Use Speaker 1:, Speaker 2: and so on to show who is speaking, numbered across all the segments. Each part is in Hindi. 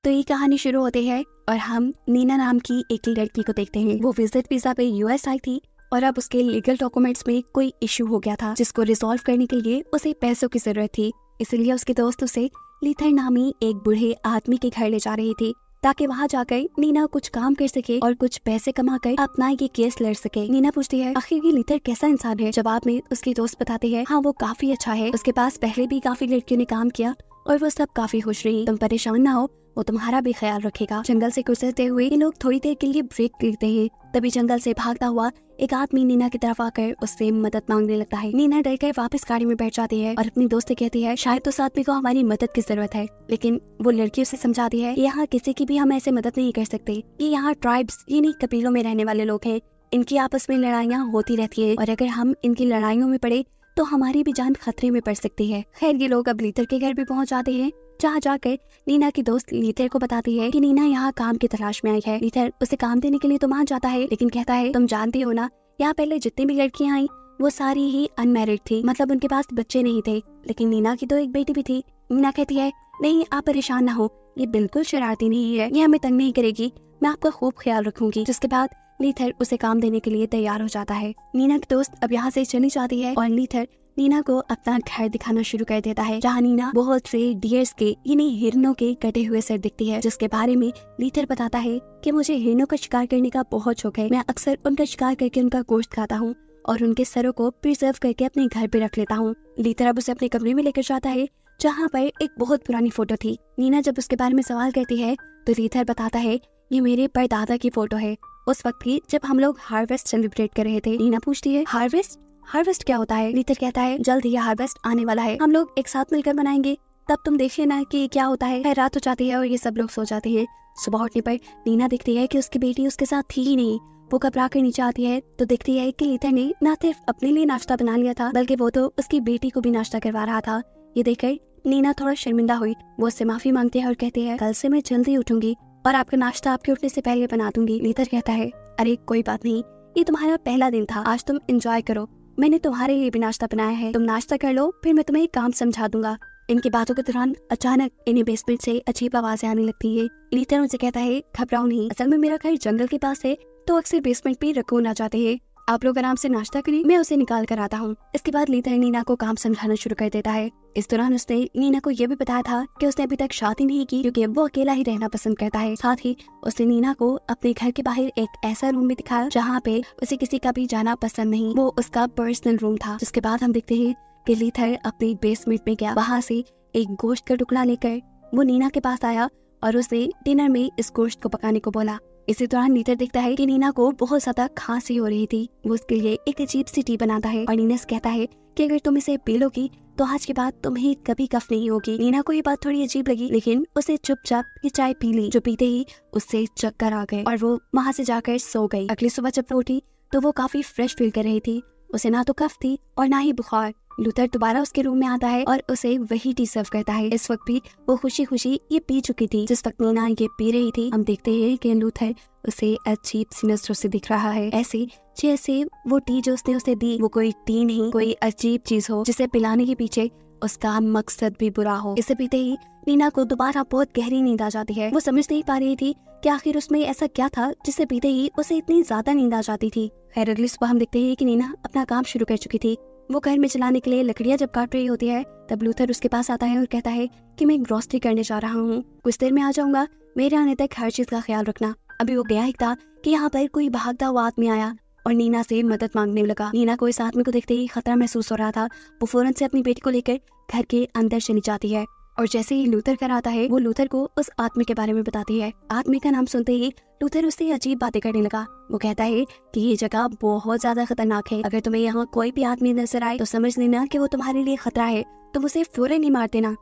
Speaker 1: तो ये कहानी शुरू होती है और हम नीना नाम की एक लड़की को देखते हैं। वो विजिट वीजा पे यूएस आई थी और अब उसके लीगल डॉक्यूमेंट्स में कोई इश्यू हो गया था जिसको रिजॉल्व करने के लिए उसे पैसों की जरूरत थी। इसलिए उसके दोस्त उसे लीथर नामी एक बूढ़े आदमी के घर ले जा रही थी ताकि वहाँ जाकर नीना कुछ काम कर सके और कुछ पैसे कमाकर अपना ये केस लड़ सके। नीना पूछती है आखिर ये लीथर कैसा इंसान है। जवाब में उसकी दोस्त बताती है हाँ वो काफी अच्छा है, उसके पास पहले भी काफी लड़कियों ने काम किया और वो सब काफी खुश रही। तुम परेशान ना हो, वो तुम्हारा भी ख्याल रखेगा। जंगल से गुजरते हुए ये लोग थोड़ी देर के लिए ब्रेक लेते हैं। तभी जंगल से भागता हुआ एक आदमी नीना की तरफ आकर उससे मदद मांगने लगता है। नीना डरकर वापस गाड़ी में बैठ जाती है और अपनी दोस्त से कहती है शायद उस आदमी को हमारी मदद की जरूरत है, लेकिन वो लड़की उसे समझाती है यहाँ किसी की भी हम ऐसे मदद नहीं कर सकते। ये यहाँ ट्राइब्स यानी कबीलों में रहने वाले लोग हैं, इनकी आपस में लड़ाइयाँ होती रहती है और अगर हम इनकी लड़ाइयों में पड़े तो हमारी भी जान खतरे में पड़ सकती है। खैर ये लोग अब लीथर के घर भी पहुँच जाते हैं, जहाँ जाकर नीना की दोस्त लीथर को बताती है कि नीना यहाँ काम की तलाश में आई है। लीथर उसे काम देने के लिए तो मान जाता है, लेकिन कहता है तुम जानती हो ना यहाँ पहले जितनी भी लड़कियाँ आई वो सारी ही अनमैरिड थी, मतलब उनके पास बच्चे नहीं थे, लेकिन नीना की तो एक बेटी भी थी। नीना कहती है नहीं आप परेशान ना हो, ये बिल्कुल शरारती नहीं है, ये हमें तंग नहीं करेगी, मैं आपका खूब ख्याल रखूंगी। जिसके बाद लीथर उसे काम देने के लिए तैयार हो जाता है। नीना की दोस्त अब यहाँ से चली जाती है और लीथर नीना को अपना घर दिखाना शुरू कर देता है, जहाँ नीना बहुत से डियर्स के यानी हिरणों के कटे हुए सर दिखती है, जिसके बारे में लीथर बताता है कि मुझे हिरणों का शिकार करने का बहुत शौक है, मैं अक्सर उनका शिकार करके उनका गोश्त खाता हूँ और उनके सरों को प्रिजर्व करके अपने घर पे रख लेता हूँ। लीथर अब उसे अपने कमरे में लेकर जाता है जहाँ पर एक बहुत पुरानी फोटो थी। नीना जब उसके बारे में सवाल करती है तो लीथर बताता है ये मेरे परदादा की फोटो है, उस वक्त की जब हम लोग हार्वेस्ट सेलिब्रेट कर रहे थे। नीना पूछती है हार्वेस्ट क्या होता है। लीथर कहता है जल्द ही हार्वेस्ट आने वाला है, हम लोग एक साथ मिलकर मनाएंगे, तब तुम देखिए ना कि क्या होता है। रात हो जाती है और ये सब लोग सो जाते हैं। सुबह उठने पर नीना देखती है कि उसकी बेटी उसके साथ थी ही नहीं। वो घबरा कर नीचे आती है तो देखती है कि लीथर ने न सिर्फ अपने लिए नाश्ता बना लिया था बल्कि वो तो उसकी बेटी को भी नाश्ता करवा रहा था। ये देखकर नीना थोड़ा शर्मिंदा हुई, वो उससे माफी मांगती है और कहती है कल से मैं जल्दी उठूंगी और आपका नाश्ता आपके उठने से पहले बना दूंगी। लीथर कहता है अरे कोई बात नहीं, ये तुम्हारा पहला दिन था, आज तुम एंजॉय करो, मैंने तुम्हारे लिए भी नाश्ता बनाया है, तुम नाश्ता कर लो फिर मैं तुम्हें एक काम समझा दूंगा। इनकी बातों के दौरान अचानक इन्हें बेसमेंट से अजीब आवाजें आने लगती है। लीथर उनसे कहता है घबराओ नहीं, असल में मेरा घर जंगल के पास है तो अक्सर बेसमेंट पे रकून आ जाते हैं, आप लोग आराम से नाश्ता करें, मैं उसे निकाल कर आता हूँ। इसके बाद लीथर नीना को काम समझाना शुरू कर देता है। इस दौरान उसने नीना को यह भी बताया था कि उसने अभी तक शादी नहीं की क्योंकि वो अकेला ही रहना पसंद करता है। साथ ही उसने नीना को अपने घर के बाहर एक ऐसा रूम भी दिखाया जहाँ पे उसे किसी का भी जाना पसंद नहीं, वो उसका पर्सनल रूम था। जिसके बाद हम देखते हैं कि लीथर अपने बेसमेंट में गया, वहाँ से एक गोश्त का टुकड़ा लेकर वो नीना के पास आया और उसे डिनर में इस गोश्त को पकाने को बोला। इसी दौरान लीथर देखता है कि नीना को बहुत ज्यादा खांसी हो रही थी। वो उसके लिए एक अजीब सी टी बनाता है और नीना से कहता है कि अगर तुम इसे पी लोगी तो आज के बाद तुम्हें कभी कफ नहीं होगी। नीना को ये बात थोड़ी अजीब लगी, लेकिन उसे चुपचाप ये चाय पी ली, जो पीते ही उससे चक्कर आ गए और वो वहाँ से जाकर सो गई। अगली सुबह जब वो उठी तो वो काफी फ्रेश फील कर रही थी, उसे ना तो कफ थी और ना ही बुखार। लूथर दोबारा उसके रूम में आता है और उसे वही टी सर्व करता है। इस वक्त भी वो खुशी खुशी ये पी चुकी थी। जिस वक्त नीना ये पी रही थी हम देखते हैं कि लूथर उसे अजीब सी नजरों से दिख रहा है, ऐसे जैसे वो टी जो उसने उसे दी वो कोई टी नहीं, कोई अजीब चीज हो जिसे पिलाने के पीछे उसका मकसद भी बुरा हो। इसे पीते ही नीना को दोबारा बहुत गहरी नींद आ जाती है। वो समझ नहीं पा रही थी कि आखिर उसमें ऐसा क्या था जिसे पीते ही उसे इतनी ज्यादा नींद आ जाती थी। खैर अगली सुबह हम देखते हैं कि नीना अपना काम शुरू कर चुकी थी। वो घर में चलाने के लिए लकड़ियां जब काट रही होती है तब लूथर उसके पास आता है और कहता है कि मैं ग्रोसरी करने जा रहा हूँ, कुछ देर में आ जाऊंगा, मेरे आने तक हर चीज का ख्याल रखना। अभी वो गया ही था कि यहाँ पर कोई भागता हुआ आदमी आया और नीना से मदद मांगने लगा। नीना को इस आदमी को देखते ही खतरा महसूस हो रहा था। वो फौरन से अपनी बेटी को लेकर घर के अंदर चली जाती है और जैसे ही लूथर घर आता है वो लूथर को उस आदमी के बारे में बताती है। आदमी का नाम सुनते ही लूथर उससे अजीब बातें करने लगा। वो कहता है कि ये जगह बहुत ज्यादा खतरनाक है, अगर तुम्हें यहाँ कोई भी आदमी नजर आए तो समझ लेना कि वो तुम्हारे लिए खतरा है, तुम उसे फौरन ही मार देना।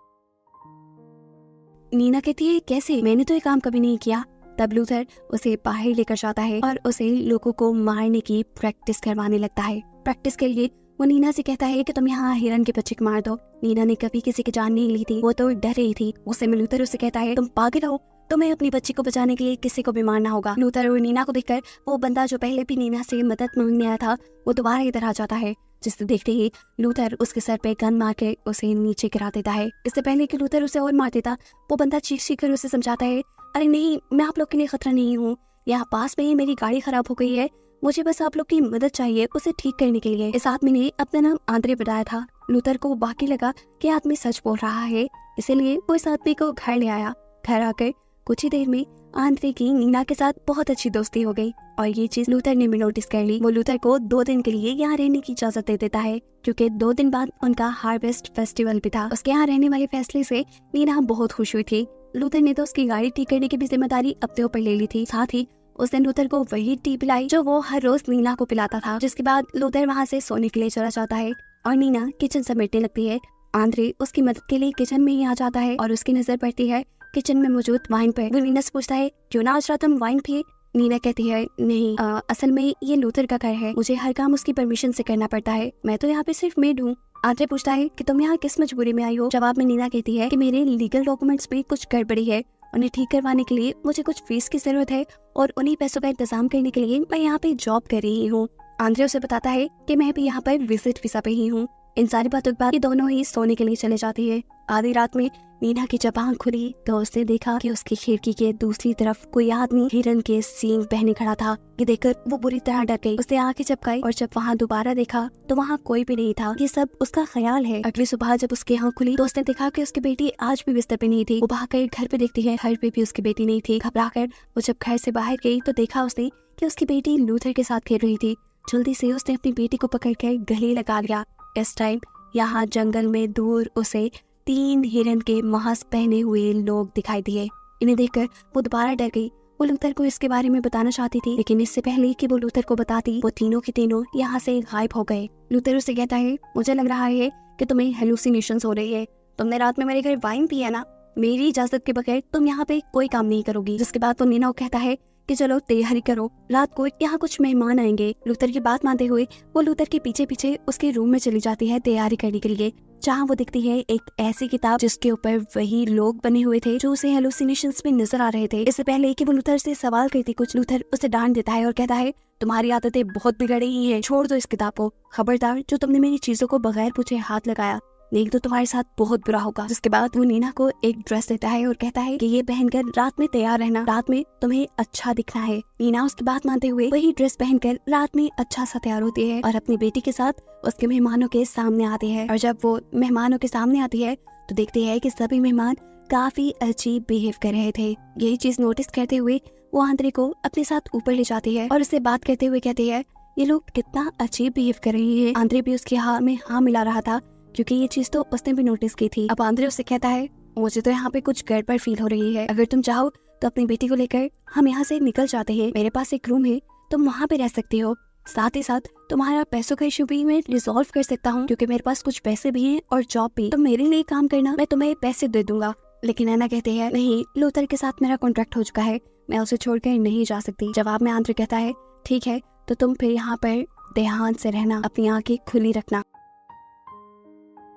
Speaker 1: नीना कहती है कैसे, मैंने तो ये काम कभी नहीं किया। तब लूथर उसे बाहर लेकर जाता है और उसे लोगों को मारने की प्रैक्टिस करवाने लगता है। प्रैक्टिस के लिए वो नीना से कहता है कि तुम यहाँ हिरन के बच्चे को मार दो। नीना ने कभी किसी की जान नहीं ली थी, वो तो डर रही थी। उससे लूथर उसे कहता है तुम पागल हो, तुम्हें अपनी बच्ची को बचाने के लिए किसी को भी मारना होगा। लूथर और नीना को देखकर वो बंदा जो पहले भी नीना से मदद मांगने आया था वो दोबारा इधर आ जाता है, जिसे देखते ही लूथर उसके सर पे गन मार के उसे नीचे गिरा देता है। इससे पहले कि लूथर उसे और मार देता वो बंदा चीख कर उसे समझाता है अरे नहीं, मैं आप लोग के लिए खतरा नहीं हूँ, यहाँ पास में ही मेरी गाड़ी खराब हो गई है, मुझे बस आप लोग की मदद चाहिए उसे ठीक करने के लिए। इस आदमी ने अपना नाम आंद्रे बताया था। लूथर को बाकी लगा कि आदमी सच बोल रहा है, इसीलिए वो इस आदमी को घर ले आया। घर आकर कुछ ही देर में आंद्रे की नीना के साथ बहुत अच्छी दोस्ती हो गई और ये चीज लूथर ने भी नोटिस कर ली। वो लूथर को 2 दिन के लिए यहाँ रहने की इजाजत दे देता है, क्योंकि 2 दिन बाद उनका हार्वेस्ट फेस्टिवल भी था। उसके यहाँ रहने वाले फैसले से नीना बहुत खुश हुई थी। लूथर ने तो उसकी गाड़ी ठीक करने की भी जिम्मेदारी अपने ऊपर ले ली थी। साथ ही उसने लूथर को वही टी पिलाई जो वो हर रोज नीना को पिलाता था। जिसके बाद लूथर वहाँ से सोने के लिए चला जाता है और नीना किचन समेटने लगती है। आंद्रे उसकी मदद के लिए किचन में ही आ जाता है और उसकी नजर पड़ती है किचन में मौजूद वाइन पर। वो नीना से पूछता है, क्यों ना आज रात हम वाइन पिए? नीना कहती है, नहीं, असल में ये लूथर का घर है, मुझे हर काम उसकी परमिशन से करना पड़ता है, मैं तो यहाँ पे सिर्फ मेड हूँ। आंद्रे पूछता है कि तुम यहाँ किस मजबूरी में आई हो? जवाब में नीना कहती है कि मेरे लीगल डॉक्यूमेंट्स में कुछ गड़बड़ी है, उन्हें ठीक करवाने के लिए मुझे कुछ फीस की जरूरत है और उन्हीं पैसों का इंतजाम करने के लिए मैं यहाँ पे जॉब कर रही हूँ। आंद्रे उसे बताता है कि मैं भी यहाँ पर विजिट वीजा पे ही हूँ। इन सारी बातों के बाद ये दोनों ही सोने के लिए चले जाती है। आधी रात में नीना की जब आँख खुली तो उसने देखा कि उसकी खिड़की के दूसरी तरफ कोई आदमी हिरन के सींग पहने खड़ा था। ये देखकर वो बुरी तरह डर गई। उसने आंखें झपकाई और जब वहाँ दोबारा देखा तो वहाँ कोई भी नहीं था। ये सब उसका ख्याल है। अगली सुबह जब उसकी आँख खुली तो उसने देखा कि उसकी बेटी आज भी बिस्तर पे नहीं थी। वो भागकर घर पे देखती है, घर पे भी उसकी बेटी नहीं थी। घबराकर वो जब घर से बाहर गई तो देखा उसने कि उसकी बेटी लूथर के साथ खेल रही थी। जल्दी से उसने अपनी बेटी को पकड़कर गले लगा लिया। इस टाइम यहाँ जंगल में दूर उसे 3 हिरन के मांस पहने हुए लोग दिखाई दिए। इन्हें देखकर वो दोबारा डर गई। वो लूथर को इसके बारे में बताना चाहती थी, लेकिन इससे पहले कि वो लूथर को बताती वो तीनों के तीनों यहाँ से गायब हो गए। लूथर उसे कहता है, मुझे लग रहा है कि तुम्हें हेलुसिनेशंस हो रही है। तुमने रात में मेरे घर वाइन पिया ना, मेरी इजाजत के बगैर तुम यहाँ पे कोई काम नहीं करोगी। जिसके बाद वो नीना को कहता है कि चलो तैयारी करो, रात को यहाँ कुछ मेहमान आएंगे। लूथर की बात मानते हुए वो लूथर के पीछे पीछे उसके रूम में चली जाती है तैयारी करने के लिए, जहाँ वो दिखती है एक ऐसी किताब जिसके ऊपर वही लोग बने हुए थे जो उसे हेलुसिनेशंस में नजर आ रहे थे। इससे पहले कि वो लूथर से सवाल करती कुछ, लूथर उसे डांट देता है और कहता है, तुम्हारी आदतें बहुत बिगड़ रही हैं, छोड़ दो इस किताब को। खबरदार जो तुमने मेरी चीजों को बगैर पूछे हाथ लगाया, नहीं तो तुम्हारे साथ बहुत बुरा होगा। जिसके बाद वो नीना को एक ड्रेस देता है और कहता है कि ये पहनकर रात में तैयार रहना, रात में तुम्हें अच्छा दिखना है। नीना उसकी बात मानते हुए वही ड्रेस पहनकर रात में अच्छा सा तैयार होती है और अपनी बेटी के साथ उसके मेहमानों के सामने आती है। और जब वो मेहमानों के सामने आती है तो देखती है कि सभी मेहमान काफी अजीब बिहेव कर रहे थे। यही चीज नोटिस करते हुए वो आंद्रे को अपने साथ ऊपर ले जाती है और उससे बात करते हुए कहती है, ये लोग कितना अजीब बिहेव कर रही है। आंद्रे भी उसके हाँ में हाँ मिला रहा था, क्योंकि ये चीज तो उसने भी नोटिस की थी। अब आंद्रे उससे कहता है, मुझे तो यहाँ पे कुछ गड़बड़ फील हो रही है, अगर तुम चाहो तो अपनी बेटी को लेकर हम यहाँ से निकल जाते हैं। मेरे पास एक रूम है, तुम वहाँ पे रह सकती हो। साथ ही साथ तुम्हारा पैसों का इशू भी मैं रिजॉल्व कर सकता हूँ, क्योंकि मेरे पास कुछ पैसे भी हैं और जॉब भी। तो मेरे लिए काम करना, मैं तुम्हें पैसे दे दूंगा। लेकिन नैना कहती है, नहीं, लूथर के साथ मेरा कॉन्ट्रैक्ट हो चुका है, मैं उसे छोड़कर नहीं जा सकती। जवाब में आंद्रे कहता है, ठीक है, तो तुम फिर यहाँ पर ध्यान से रहना, अपनी आंखें खुली रखना।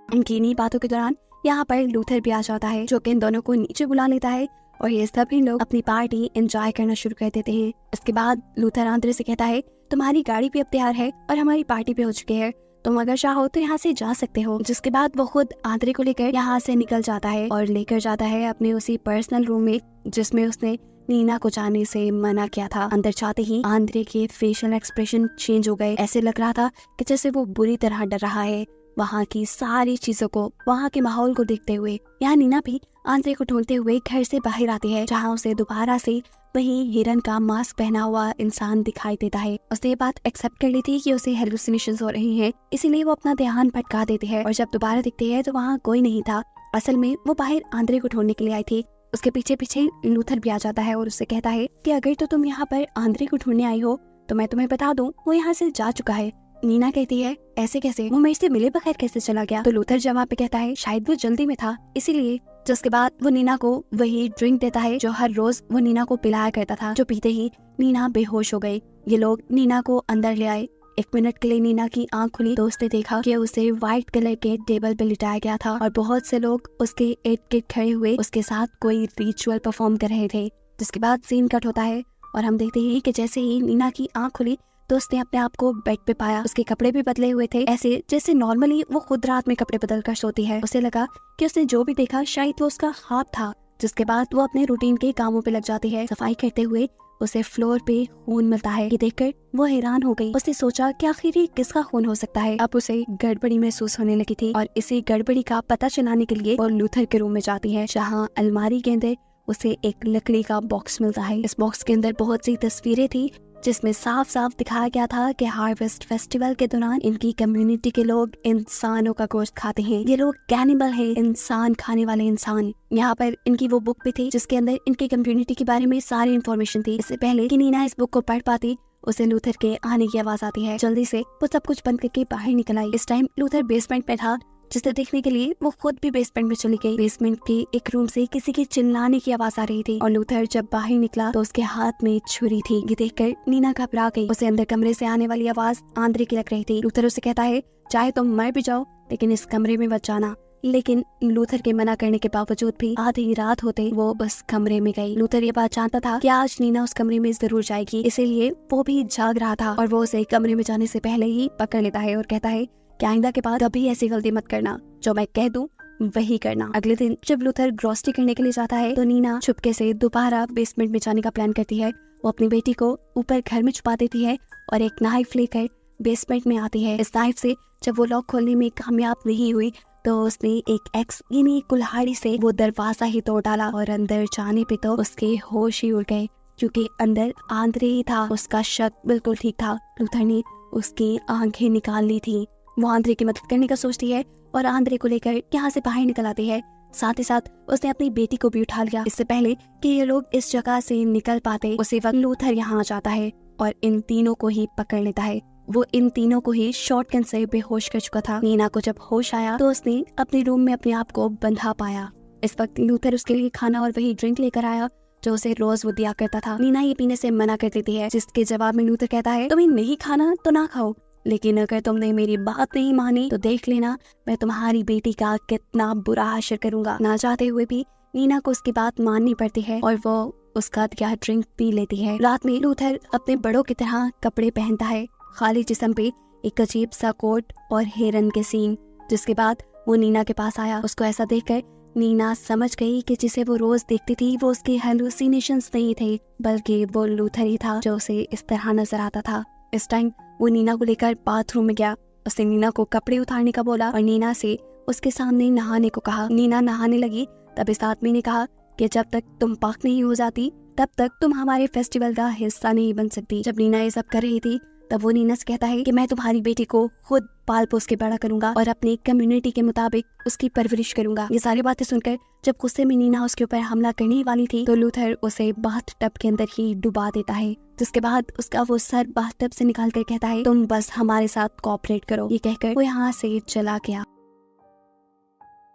Speaker 1: इनकी इन्हीं बातों के दौरान यहाँ पर लूथर भी आ जाता है, जो कि इन दोनों को नीचे बुला लेता है और ये सभी लोग अपनी पार्टी एंजॉय करना शुरू कर देते हैं। इसके बाद लूथर आंद्रे से कहता है, तुम्हारी गाड़ी भी अब तैयार है और हमारी पार्टी भी हो चुकी है, तुम अगर चाहो तो यहाँ से जा सकते हो। जिसके बाद वो खुद आंद्रे को लेकर यहाँ से निकल जाता है और लेकर जाता है अपने उसी पर्सनल रूम में जिसमें उसने नीना को जाने से मना किया था। अंदर जाते ही आंद्रे के फेशियल एक्सप्रेशन चेंज हो गए। ऐसे लग रहा था कि जैसे वो बुरी तरह डर रहा है। वहाँ की सारी चीजों को, वहाँ के माहौल को देखते हुए यहाँ नीना भी आंद्रे को ढूंढते हुए घर से बाहर आती है, जहाँ उसे दोबारा से वही हिरन का मास्क पहना हुआ इंसान दिखाई देता है। उसने ये बात एक्सेप्ट कर ली थी कि उसे हेलुसिनेशंस हो रही हैं, इसीलिए वो अपना ध्यान भटका देती है और जब दोबारा दिखती है तो वहाँ कोई नहीं था। असल में वो बाहर आंद्रे को ढूंढने के लिए आई थी। उसके पीछे पीछे लूथर भी आ जाता है और उससे कहता है कि अगर तो तुम यहाँ पर आंद्रे को ढूंढने आई हो तो मैं तुम्हें बता दूं, वो यहाँ से जा चुका है। नीना कहती है, ऐसे कैसे, वो मेरे से मिले बगैर कैसे चला गया? तो लूथर जवाब पे कहता है, शायद वो जल्दी में था इसीलिए। जिसके बाद वो नीना को वही ड्रिंक देता है जो हर रोज वो नीना को पिलाया करता था, जो पीते ही नीना बेहोश हो गई। ये लोग नीना को अंदर ले आए। 1 मिनट के लिए नीना की आंख खुली तो उसने देखा कि उसे व्हाइट कलर के टेबल पे लिटाया गया था और बहुत से लोग उसके इर्द गिर्द खड़े हुए उसके साथ कोई रिचुअल परफॉर्म कर रहे थे। जिसके बाद सीन कट होता है और हम देखते हैं कि जैसे ही नीना की आंख खुली तो उसने अपने आप को बेड पे पाया। उसके कपड़े भी बदले हुए थे, ऐसे जैसे नॉर्मली वो खुद रात में कपड़े बदल कर सोती है। उसे लगा कि उसने जो भी देखा शायद वो उसका ख्वाब था। जिसके बाद वो अपने रूटीन के कामों पे लग जाती है। सफाई करते हुए उसे फ्लोर पे खून मिलता है। ये देखकर वो हैरान हो गई। उसने सोचा कि आखिर ये किसका खून हो सकता है। अब उसे गड़बड़ी महसूस होने लगी थी और इसी गड़बड़ी का पता चलाने के लिए वो लूथर के रूम में जाती है, जहाँ अलमारी के अंदर उसे एक लकड़ी का बॉक्स मिलता है। इस बॉक्स के अंदर बहुत सी तस्वीरें थी, जिसमें साफ साफ दिखाया गया था कि हार्वेस्ट फेस्टिवल के दौरान इनकी कम्युनिटी के लोग इंसानों का गोश्त खाते हैं। ये लोग कैनिबल हैं, इंसान खाने वाले इंसान। यहाँ पर इनकी वो बुक भी थी जिसके अंदर इनकी कम्युनिटी के बारे में सारी इन्फॉर्मेशन थी। इससे पहले कि नीना इस बुक को पढ़ पाती, उसे लूथर के आने की आवाज आती है। जल्दी से वो सब कुछ बंद करके बाहर निकल आई। इस टाइम लूथर बेसमेंट में था, जिसे देखने के लिए वो खुद भी बेसमेंट में चली गई। बेसमेंट के एक रूम से किसी के चिल्लाने की आवाज आ रही थी और लूथर जब बाहर निकला तो उसके हाथ में छुरी थी। ये देखकर नीना घबरा गई। उसे अंदर कमरे से आने वाली आवाज आंद्रे की लग रही थी। लूथर उसे कहता है, चाहे तुम मर भी जाओ लेकिन इस कमरे में मत जाना। लेकिन लूथर के मना करने के बावजूद भी आधी रात होते वो बस कमरे में गई। लूथर ये बात जानता था कि आज नीना उस कमरे में जरूर जाएगी, इसीलिए वो भी जाग रहा था और वो उसे कमरे में जाने से पहले ही पकड़ लेता है और कहता है कि आइंदा के बाद कभी ऐसी गलती मत करना, जो मैं कह दूं वही करना। अगले दिन जब लूथर ग्रोसरी करने के लिए जाता है तो नीना चुपके से दोबारा बेसमेंट में जाने का प्लान करती है। वो अपनी बेटी को ऊपर घर में छुपा देती है और एक नाइफ लेकर बेसमेंट में आती है। इस नाइफ से जब वो लॉक खोलने में कामयाब नहीं हुई तो उसने एक एक्स यानी कुल्हाड़ी से वो दरवाजा ही तोड़ डाला और अंदर जाने पे तो उसके होश ही उड़ गए, क्योंकि अंदर आंद्रे ही था। उसका शक बिल्कुल ठीक था। लूथर ने उसकी आंखें निकाल ली थी। वो आंद्रे की मदद करने का सोचती है और आंद्रे को लेकर यहाँ से बाहर निकल आती है। साथ ही साथ उसने अपनी बेटी को भी उठा लिया। इससे पहले कि ये लोग इस जगह से निकल पाते, उसी वक्त लूथर यहाँ आ जाता है और इन तीनों को ही पकड़ लेता है। वो इन तीनों को ही शॉटगन से बेहोश कर चुका था। नीना को जब होश आया तो उसने अपने रूम में अपने आप को बंधा पाया। इस वक्त लूथर उसके लिए खाना और वही ड्रिंक लेकर आया जो उसे रोज वो दिया करता था। नीना ये पीने से मना कर देती है, जिसके जवाब में लूथर कहता है, तुम्हें नहीं खाना तो ना खाओ, लेकिन अगर तुमने मेरी बात नहीं मानी तो देख लेना मैं तुम्हारी बेटी का कितना बुरा हाशिर करूंगा। ना चाहते हुए भी नीना को उसकी बात माननी पड़ती है और वो उसका दिया ड्रिंक पी लेती है। रात में लूथर अपने बड़ों की तरह कपड़े पहनता है, खाली जिस्म पे एक अजीब सा कोट और हिरन के सींग। जिसके बाद वो नीना के पास आया। उसको ऐसा देखकर नीना समझ गई कि जिसे वो रोज देखती थी वो उसके हेलुसिनेशंस नहीं थे, बल्कि वो लूथर ही था जो उसे इस तरह नजर आता था। इस टाइम वो नीना को लेकर बाथरूम में गया। उसने नीना को कपड़े उतारने का बोला और नीना से उसके सामने नहाने को कहा। नीना नहाने लगी तब इस आदमी ने कहा कि जब तक तुम पाक नहीं हो जाती तब तक तुम हमारे फेस्टिवल का हिस्सा नहीं बन सकती। जब नीना ये सब कर रही थी तब वो नीना से कहता है कि मैं तुम्हारी बेटी को खुद पाल पोस के बड़ा करूंगा और अपनी कम्युनिटी के मुताबिक उसकी परवरिश करूंगा। ये सारी बातें सुनकर जब गुस्से में नीना उसके ऊपर हमला करने वाली थी तो लूथर उसे बाथ टब के अंदर ही डुबा देता है। जिसके बाद उसका वो सर बाथ टब से निकाल कर कहता है, तुम बस हमारे साथ कोऑपरेट करो। ये कहकर वो यहाँ से चला गया।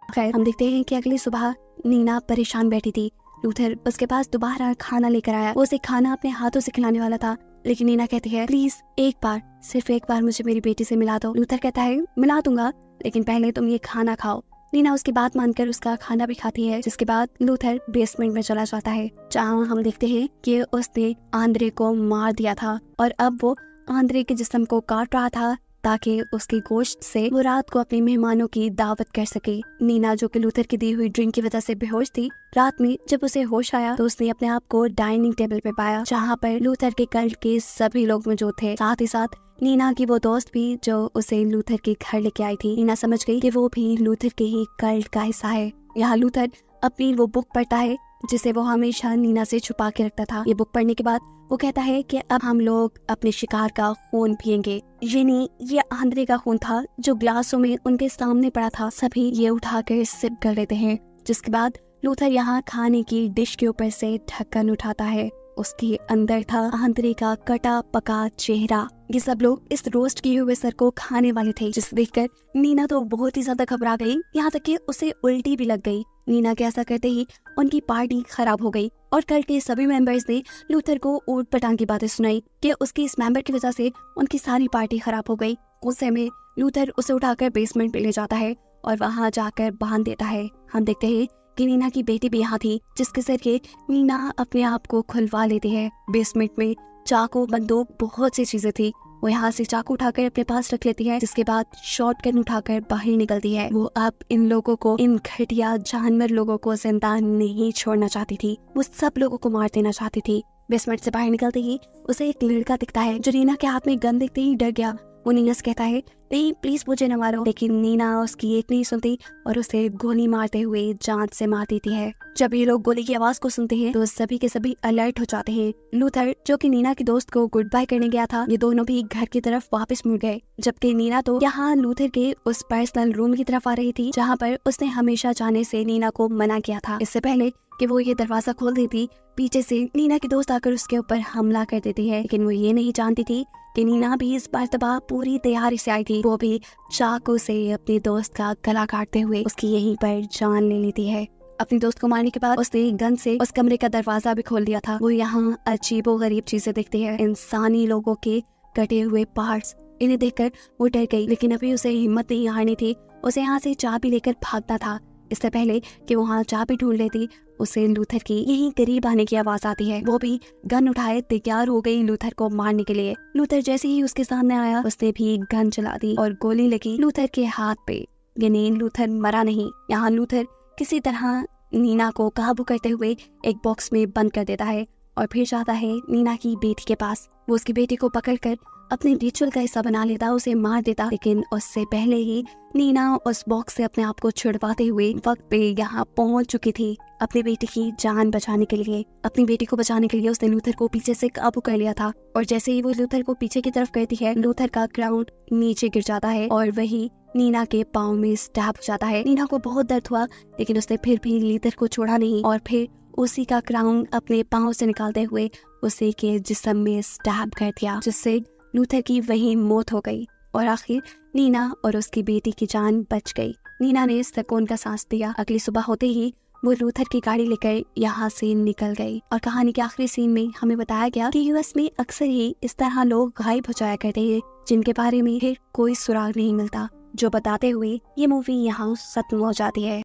Speaker 1: खैर हम देखते हैं कि अगली सुबह नीना परेशान बैठी थी। लूथर उसके पास दोबारा खाना लेकर आया। वो उसे खाना अपने हाथों से खिलाने वाला था, लेकिन नीना कहती है, प्लीज एक बार, सिर्फ एक बार मुझे मेरी बेटी से मिला दो। लूथर कहता है, मिला दूंगा, लेकिन पहले तुम ये खाना खाओ। नीना उसकी बात मानकर उसका खाना भी खाती है। जिसके बाद लूथर बेसमेंट में चला जाता है, जहाँ हम देखते हैं कि उसने आंद्रे को मार दिया था और अब वो आंद्रे के जिस्म को काट रहा था ताकि उसकी गोश्त से वो रात को अपने मेहमानों की दावत कर सके। नीना जो कि लूथर की दी हुई ड्रिंक की वजह से बेहोश थी, रात में जब उसे होश आया तो उसने अपने आप को डाइनिंग टेबल पे पाया, जहाँ पर लूथर के कल्ट के सभी लोग मौजूद थे। साथ ही साथ नीना की वो दोस्त भी जो उसे लूथर के घर लेके आई थी। नीना समझ गई कि वो भी लूथर के ही कल्ट का हिस्सा है। यहाँ लूथर अपनी वो बुक पढ़ता है जिसे वो हमेशा नीना से छुपा के रखता था। ये बुक पढ़ने के बाद वो कहता है कि अब हम लोग अपने शिकार का खून पिएंगे। ये आंद्रे का खून था जो ग्लासों में उनके सामने पड़ा था। सभी ये उठाकर सिप कर लेते हैं। जिसके बाद लूथर यहाँ खाने की डिश के ऊपर से ढक्कन उठाता है। उसके अंदर था आंद्रे का कटा पका चेहरा। ये सब लोग इस रोस्ट किए हुए सर को खाने वाले थे, जिसे देखकर नीना तो बहुत ही ज्यादा घबरा गई, यहाँ तक कि उसे उल्टी भी लग गई। नीना के ऐसा करते ही उनकी पार्टी खराब हो गई और कल के सभी मेंबर्स ने लूथर को ऊट पटांग की बातें सुनाई कि उसकी इस मेंबर की वजह से उनकी सारी पार्टी खराब हो गई। गुस्से में लूथर उसे उठाकर बेसमेंट पे ले जाता है और वहाँ जाकर बांध देता है। हम देखते हैं कि नीना की बेटी भी यहाँ थी, जिसके जरिए नीना अपने आप को खुलवा लेती है। बेसमेंट में चाकू, बंदूक, बहुत सी चीजें थी। वो यहाँ से चाकू उठाकर अपने पास रख लेती है, जिसके बाद शॉटगन उठाकर बाहर निकलती है। वो अब इन लोगों को, इन घटिया जानवर लोगों को जिंदा नहीं छोड़ना चाहती थी, वो सब लोगों को मार देना चाहती थी। बेसमेंट से बाहर निकलते ही उसे एक लड़का दिखता है जो नीना के हाथ में गन देखते ही डर गया। वो नीना से कहता है, नहीं प्लीज मुझे न मारो, लेकिन नीना उसकी एक नहीं सुनती और उसे गोली मारते हुए जान से मार देती है। जब ये लोग गोली की आवाज को सुनते हैं तो सभी के सभी अलर्ट हो जाते हैं। लूथर, जो कि नीना की दोस्त को गुड बाय करने गया था, ये दोनों भी घर की तरफ वापस मुड़ गए, जबकि नीना तो यहाँ लूथर के उस पर्सनल रूम की तरफ आ रही थी जहाँ पर उसने हमेशा जाने से नीना को मना किया था। इससे पहले कि वो ये दरवाजा खोल देती, पीछे से नीना की दोस्त आकर उसके ऊपर हमला कर देती है, लेकिन वो ये नहीं जानती थी कि नीना भी इस मर्तबा पूरी तैयारी से आई थी। वो भी चाकू से अपनी दोस्त का गला काटते हुए उसकी यहीं पर जान ले लेती है। अपनी दोस्त को मारने के बाद उसने गन से उस कमरे का दरवाजा भी खोल दिया था। वो यहाँ अजीबो गरीब चीजें देखती है, इंसानी लोगों के कटे हुए पार्ट्स। इन्हें देखकर वो डर गई, लेकिन अभी उसे हिम्मत नहीं हारनी थी। उसे यहाँ से चाबी लेकर भागना था। इससे पहले कि वो वहाँ चाबी ढूंढ लेती, उसे लूथर की यहीं करीब आने की आवाज आती है। वो भी गन उठाए तैयार हो गई लूथर को मारने के लिए। लूथर जैसे ही उसके सामने आया, उसने भी गन चला दी और गोली लगी लूथर के हाथ पे। यानी लूथर मरा नहीं। यहाँ लूथर किसी तरह नीना को काबू करते हुए एक बॉक्स में बंद कर देता है और फिर जाता है नीना की बेटी के पास। वो उसकी बेटी को पकड़कर अपने रिचुअल का हिस्सा बना लेता, उसे मार देता, लेकिन उससे पहले ही नीना उस बॉक्स से अपने आप को छुड़वाते हुए वक्त पे यहाँ पहुंच चुकी थी अपनी बेटी की जान बचाने के लिए। अपनी बेटी को बचाने के लिए उसने लूथर को पीछे से काबू कर लिया था और जैसे ही वो लूथर को पीछे की तरफ करती है, लूथर का क्राउन नीचे गिर जाता है और वही नीना के पाँव में स्टैब हो जाता है। नीना को बहुत दर्द हुआ, लेकिन उसने फिर भी लूथर को छोड़ा नहीं और फिर उसी का क्राउन अपने पाँव से निकालते हुए उसी के जिस्म में स्टैब कर दिया, जिससे लूथर की वही मौत हो गई और आखिर नीना और उसकी बेटी की जान बच गई। नीना ने सुकून का सांस दिया। अगली सुबह होते ही वो लूथर की गाड़ी लेकर यहाँ से निकल गई और कहानी के आखिरी सीन में हमें बताया गया कि यूएस में अक्सर ही इस तरह लोग गायब हो जाया करते हैं, जिनके बारे में फिर कोई सुराग नहीं मिलता, जो बताते हुए ये मूवी यहाँ खत्म हो जाती है।